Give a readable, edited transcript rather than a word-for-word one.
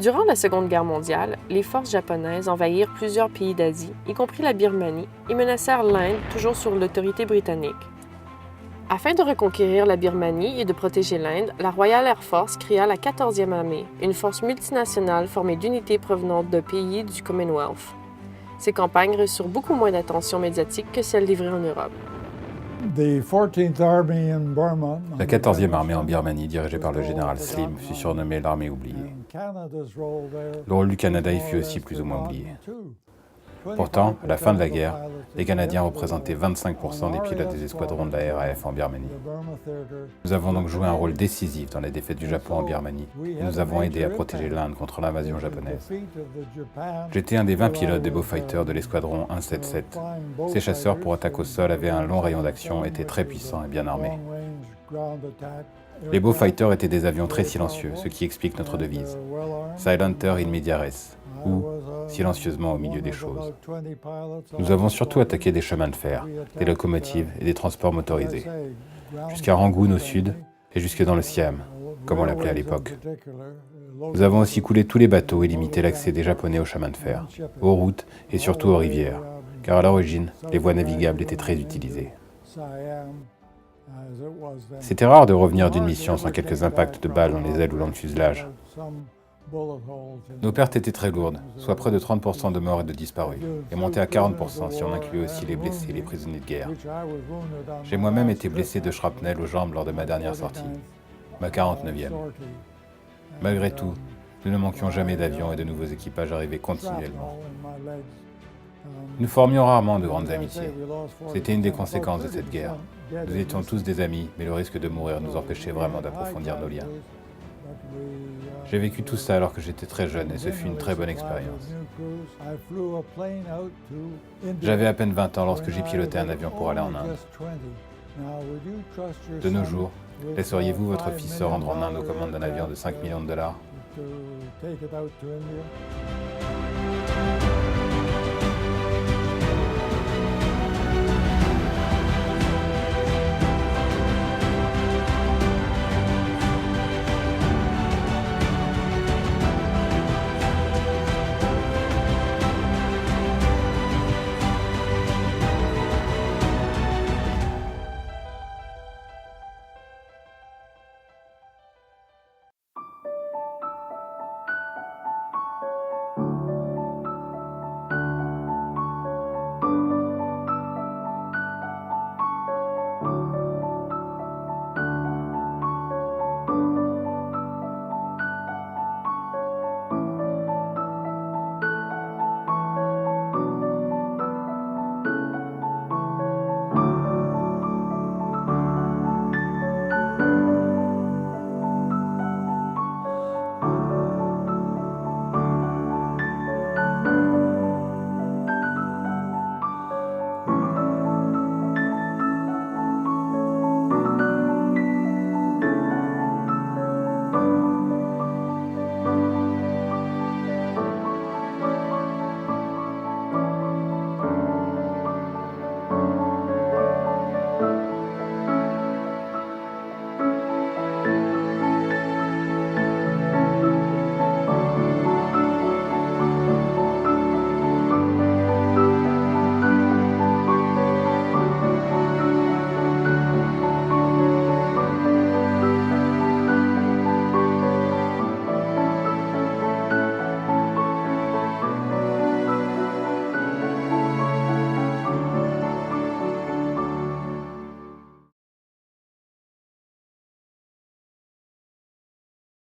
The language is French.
Durant la Seconde Guerre mondiale, les forces japonaises envahirent plusieurs pays d'Asie, y compris la Birmanie, et menacèrent l'Inde, toujours sous l'autorité britannique. Afin de reconquérir la Birmanie et de protéger l'Inde, la Royal Air Force créa la 14e Armée, une force multinationale formée d'unités provenant de pays du Commonwealth. Ces campagnes reçurent beaucoup moins d'attention médiatique que celles livrées en Europe. La 14e armée en Birmanie, dirigée par le général Slim, fut surnommée l'armée oubliée. Le rôle du Canada y fut aussi plus ou moins oublié. Pourtant, à la fin de la guerre, les Canadiens représentaient 25% des pilotes des escadrons de la RAF en Birmanie. Nous avons donc joué un rôle décisif dans la défaite du Japon en Birmanie et nous avons aidé à protéger l'Inde contre l'invasion japonaise. J'étais un des 20 pilotes des Beaufighter de l'escadron 177. Ces chasseurs pour attaque au sol avaient un long rayon d'action, étaient très puissants et bien armés. Les Beaufighter étaient des avions très silencieux, ce qui explique notre devise « Silenter in media res » ou « silencieusement au milieu des choses ». Nous avons surtout attaqué des chemins de fer, des locomotives et des transports motorisés, jusqu'à Rangoon au sud et jusque dans le Siam, comme on l'appelait à l'époque. Nous avons aussi coulé tous les bateaux et limité l'accès des Japonais aux chemins de fer, aux routes et surtout aux rivières, car à l'origine, les voies navigables étaient très utilisées. C'était rare de revenir d'une mission sans quelques impacts de balles dans les ailes ou dans le fuselage. Nos pertes étaient très lourdes, soit près de 30% de morts et de disparus, et montées à 40% si on incluait aussi les blessés et les prisonniers de guerre. J'ai moi-même été blessé de shrapnel aux jambes lors de ma dernière sortie, ma 49e. Malgré tout, nous ne manquions jamais d'avions et de nouveaux équipages arrivaient continuellement. Nous formions rarement de grandes amitiés. C'était une des conséquences de cette guerre. Nous étions tous des amis, mais le risque de mourir nous empêchait vraiment d'approfondir nos liens. J'ai vécu tout ça alors que j'étais très jeune et ce fut une très bonne expérience. J'avais à peine 20 ans lorsque j'ai piloté un avion pour aller en Inde. De nos jours, laisseriez-vous votre fils se rendre en Inde aux commandes d'un avion de 5 millions de dollars ?